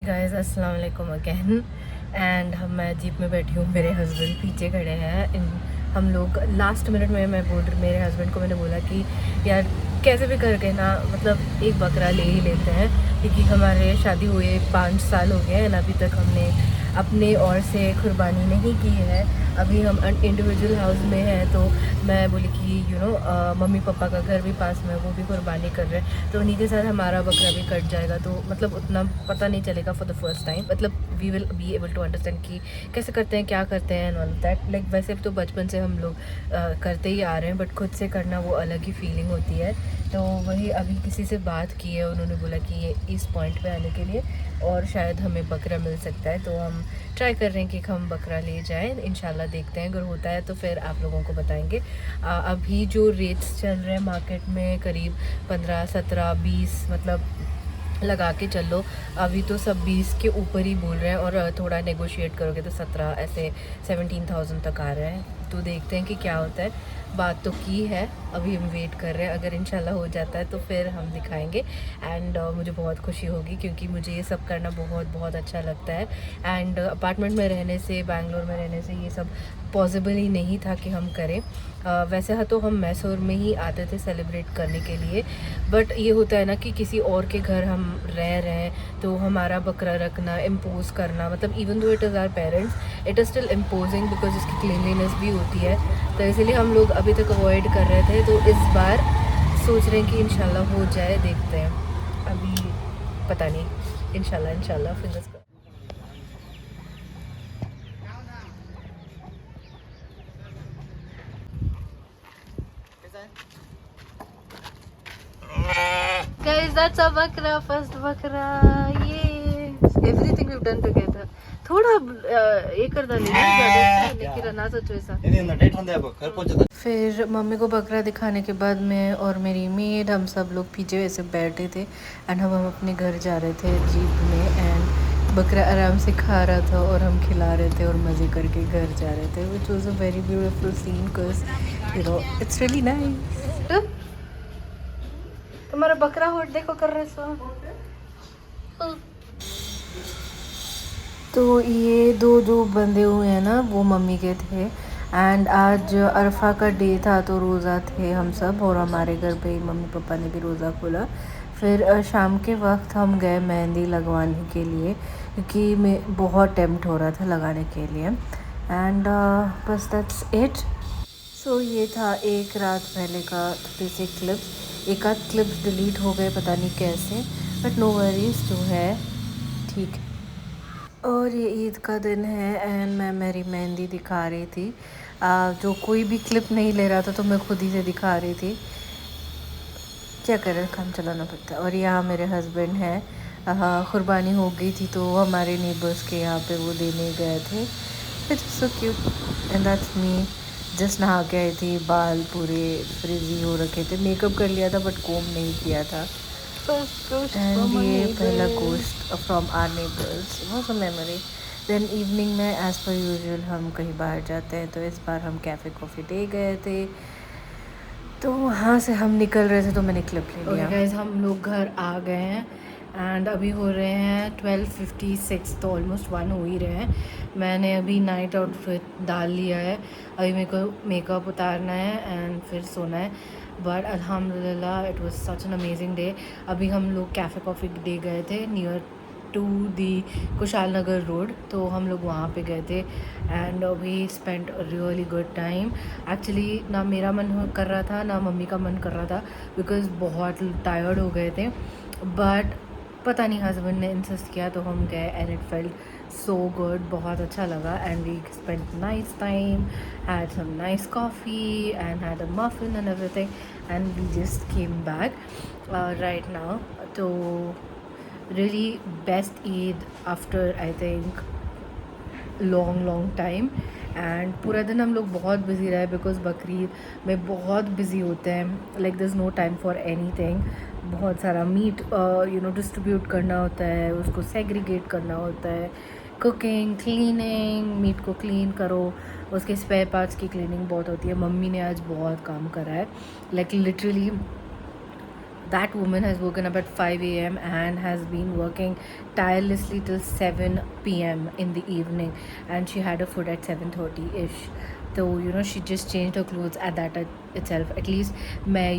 Guys अस्सलाम वालेकुम again. And मैं जीप में बैठी हूँ, मेरे हस्बैंड पीछे खड़े हैं। हम लोग लास्ट मिनट में मैं बोल रही, मेरे हस्बैंड को मैंने बोला कि यार कैसे भी करके ना मतलब एक बकरा ले ही लेते हैं, क्योंकि हमारे शादी हुए 5 साल हो गए हैं, अभी तक हमने अपने ओर से कुर्बानी नहीं की है। अभी हम इंडिविजुअल हाउस में हैं, तो मैं बोली कि मम्मी पापा का घर भी पास में है, वो भी कुर्बानी कर रहे हैं, तो उन्हीं के साथ हमारा बकरा भी कट जाएगा, तो मतलब उतना पता नहीं चलेगा फॉर द फर्स्ट टाइम। मतलब we will be able to understand कि कैसे करते हैं, क्या करते हैं एंड ऑल दैट। लाइक वैसे तो बचपन से हम लोग करते ही आ रहे हैं, बट खुद से करना वो अलग ही फीलिंग होती है। तो वही अभी किसी से बात की है, उन्होंने बोला कि ये इस पॉइंट पे आने के लिए और शायद हमें बकरा मिल सकता है, तो हम ट्राई कर रहे हैं कि हम बकरा ले जाएं। इंशाल्लाह देखते हैं, अगर होता है तो फिर आप लोगों को बताएंगे। अभी जो रेट्स चल रहे हैं मार्केट में करीब 15, 17, 20 मतलब लगा के चलो। अभी तो सब 20 के ऊपर ही बोल रहे हैं, और थोड़ा नेगोशिएट करोगे तो 17 ऐसे 17,000 तक आ रहे हैं। तो देखते हैं कि क्या होता है। बात तो की है, अभी हम वेट कर रहे हैं, अगर इंशाल्लाह हो जाता है तो फिर हम दिखाएंगे। एंड मुझे बहुत खुशी होगी, क्योंकि मुझे ये सब करना बहुत बहुत अच्छा लगता है। एंड अपार्टमेंट में रहने से, बैंगलोर में रहने से ये सब पॉसिबल ही नहीं था कि हम करें। वैसे हाँ, तो हम मैसूर में ही आते थे सेलिब्रेट करने के लिए, बट ये होता है ना कि किसी और के घर हम रह रहे हैं, तो हमारा बकरा रखना, इम्पोज करना, मतलब even though it is our parents, it is still imposing, because इसकी क्लीनलीनेस भी होती है। तो इसीलिए हम लोग अभी तक अवॉइड कर रहे थे, तो इस बार सोच रहे हैं कि इंशाल्लाह हो जाए, देखते हैं। अभी पता नहीं, इंशाल्लाह इंशाल्लाह fingers crossed. Guys, that's a bakra, first bakra. Yay! Everything we've done together. थोड़ा ये कर डाली ना, ज़्यादा लेकिन रहना सच वैसा। फिर मम्मी को बकरा दिखाने के बाद मैं और मेरी मेड, हम सब लोग पीछे वैसे बैठे थे, एंड हम अपने घर जा रहे थे जीप में। एंड बकरा आराम से खा रहा था और हम खिला रहे थे और मज़े करके घर जा रहे थे, which was a very beautiful scene, because it's really nice. तुम्हारा बकरा होट देखो कर रहे सो। तो ये दो जो बंधे हुए हैं ना, वो मम्मी के थे। एंड आज अरफा का डे था, तो रोज़ा थे हम सब, और हमारे घर पे ही मम्मी पापा ने भी रोज़ा खोला। फिर शाम के वक्त हम गए मेहंदी लगवाने के लिए, क्योंकि मैं बहुत टेम्प्ट हो रहा था लगाने के लिए। एंड बस दैट्स इट। सो ये था एक रात पहले का थोड़े से क्लिप्स। एक आध क्लिप्स डिलीट हो गए, पता नहीं कैसे, बट नो वरीज, जो है ठीक है। और ये ईद का दिन है, एंड मैं मेरी मेहंदी दिखा रही थी। जो कोई भी क्लिप नहीं ले रहा था, तो मैं खुद ही से दिखा रही थी, क्या करें, काम चलाना पड़ता है। और यहाँ मेरे हस्बैंड हैं, कुर्बानी हो गई थी, तो हमारे नेबर्स के यहाँ पे वो देने गए थे। It's so cute. And that's me. Just नहा के आई थी, बाल पूरे फ्रिजी हो रखे थे, मेकअप कर लिया था बट कोम नहीं किया था। एंड ये पहला गोश्त from our neighbours was a memory. Then evening में एज़ पर यूजुअल हम कहीं बाहर जाते हैं, तो इस बार हम कैफ़े कॉफ़ी डे गए थे, तो वहाँ से हम निकल रहे थे, तो मैंने क्लिप ले लिया। गाइस, हम लोग घर आ गए हैं, एंड अभी हो रहे हैं 12:56, तो ऑलमोस्ट 1 हो ही रहे हैं। मैंने अभी नाइट आउटफिट डाल लिया है, अभी मेरे को मेकअप उतारना है एंड फिर सोना है। बट अल्हम्दुलिल्लाह it was such an amazing day. अभी हम लोग कैफ़े कॉफ़ी डे गए थे near to the Kushal Nagar road, तो हम लोग वहाँ पे गए थे, and we spend really good time. Actually ना मेरा मन कर रहा था, ना मम्मी का मन कर रहा था, बिकॉज़ बहुत टायर्ड हो गए थे, बट पता नहीं हस्बैंड ने इंसिस्ट किया, तो हम गए, and it felt so good, बहुत अच्छा लगा। And we spent nice time, had some nice coffee and had a muffin and everything, and we just came back right now. तो really best Eid after I think long time. And पूरा दिन हम लोग बहुत busy रहे, because Bakrid में बहुत busy होते हैं, like there is no time for anything. बहुत सारा मीट डिस्ट्रीब्यूट करना होता है, उसको सेग्रीगेट करना होता है, कुकिंग, क्लीनिंग, मीट को क्लीन करो, उसके स्पेयर पार्ट्स की क्लीनिंग बहुत होती है। मम्मी ने आज बहुत काम करा है, like literally that woman has woken up at 5 a.m. and has been working tirelessly till 7 p.m. in the evening, and she had her food at 7:30 ish. So she just changed her clothes at that itself. At least मैं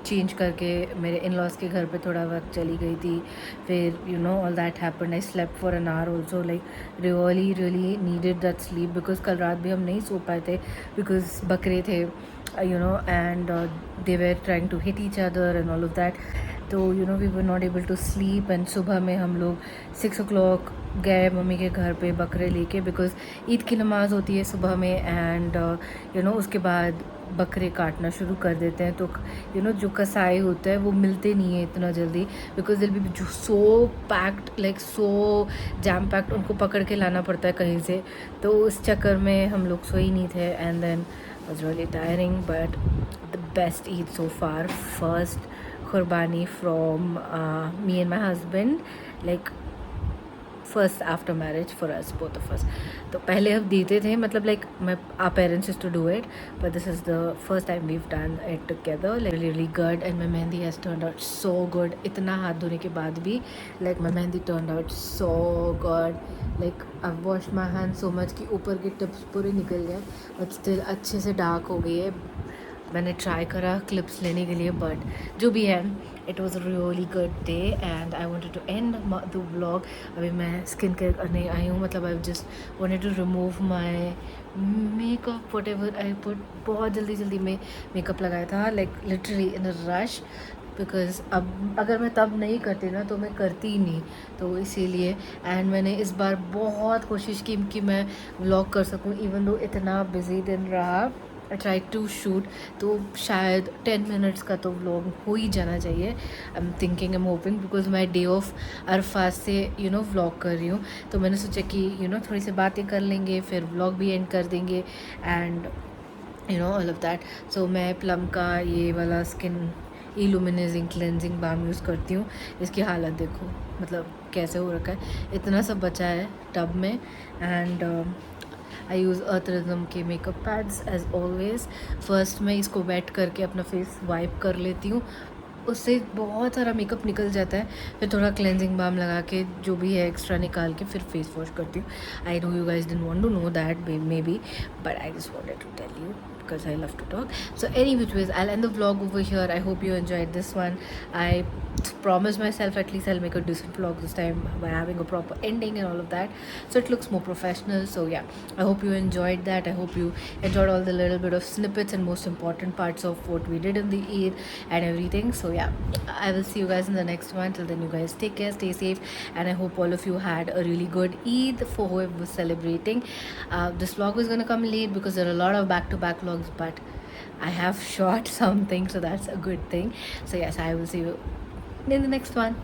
change करके मेरे in laws के घर पे थोड़ा वक्त चली गई थी. फिर all that happened. I slept for an hour also. Like really needed that sleep, because कल रात भी हम नहीं सो पाए थे बिकॉज बकरे थे and they were trying to hit each other and all of that. तो we were not able to sleep. and सुबह में हम लोग 6 o'clock गए मम्मी के घर पे बकरे लेके, बिकॉज ईद की नमाज़ होती है सुबह में. एंड उसके बाद बकरे काटना शुरू कर देते हैं. तो जो कसाई होता है वो मिलते नहीं है इतना जल्दी, बिकॉज दिल भी जो so packed, like so jam packed, उनको पकड़ के लाना पड़ता है कहीं से. तो उस चक्कर में हम लोग सोई नहीं थे. And then was really tiring, but the best Eid so far. First qurbani from me and my husband, like first after marriage for us, both of us. तो पहले हम देते थे, मतलब like our parents used to do it, but this is the first time we've done it together. Like really good. And my mehndi has turned out so good. इतना हाथ धोने के बाद भी like my mehndi turned out so good. Like I've washed my hands so much कि ऊपर के tips पूरे निकल गए, but still अच्छे से डार्क हो गई है. मैंने ट्राई करा क्लिप्स लेने के लिए, बट जो भी है it was a really good day. And I wanted to end the vlog. अभी मैं स्किन केयर करने आई हूँ, मतलब I just wanted to remove my makeup whatever I put. बहुत जल्दी में मेकअप लगाया था, like literally in a rush, because अब अगर मैं तब नहीं करती ना तो मैं करती ही नहीं. तो इसीलिए एंड मैंने इस बार बहुत कोशिश की कि मैं व्लॉग कर सकूँ, इवन दो इतना बिजी दिन रहा. आई ट्राई टू शूट, तो शायद 10 मिनट्स का तो व्लॉग हो ही जाना चाहिए. I am thinking, I am hoping, because मैं डे ऑफ अरफा से व्लॉग कर रही हूँ. तो मैंने सोचा कि थोड़ी सी बातें कर लेंगे, फिर व्लॉग भी एंड कर देंगे. And all of that. So मैं प्लम का ये वाला skin illuminating cleansing balm use करती हूँ. इसकी हालत देखो, मतलब कैसे हो रखा है. इतना सब बचा है टब में. And I use Earth Rhythm के makeup pads as always. First मैं इसको वेट करके अपना फेस वाइप कर लेती हूँ, उससे बहुत सारा मेकअप निकल जाता है. फिर थोड़ा क्लेंजिंग बाम लगा के जो भी है एक्स्ट्रा निकाल के फिर फेस वॉश करती हूँ. I know you guys didn't want to know that may be, but I just wanted to tell you because I love to talk. So any which ways, I'll end the vlog over here. I hope you enjoyed this one. I promise myself at least I'll make a decent vlog this time by having a proper ending and all of that, so it looks more professional. So yeah, I hope you enjoyed that. I hope you enjoyed all the little bit of snippets and most important parts of what we did in the Eid and everything. So yeah, I will see you guys in the next one. Till then, you guys take care, stay safe, and I hope all of you had a really good Eid for whoever was celebrating. This vlog was gonna come late because there are a lot of back-to-back vlogs, but I have shot something, so that's a good thing. So yes, I will see you in the next one.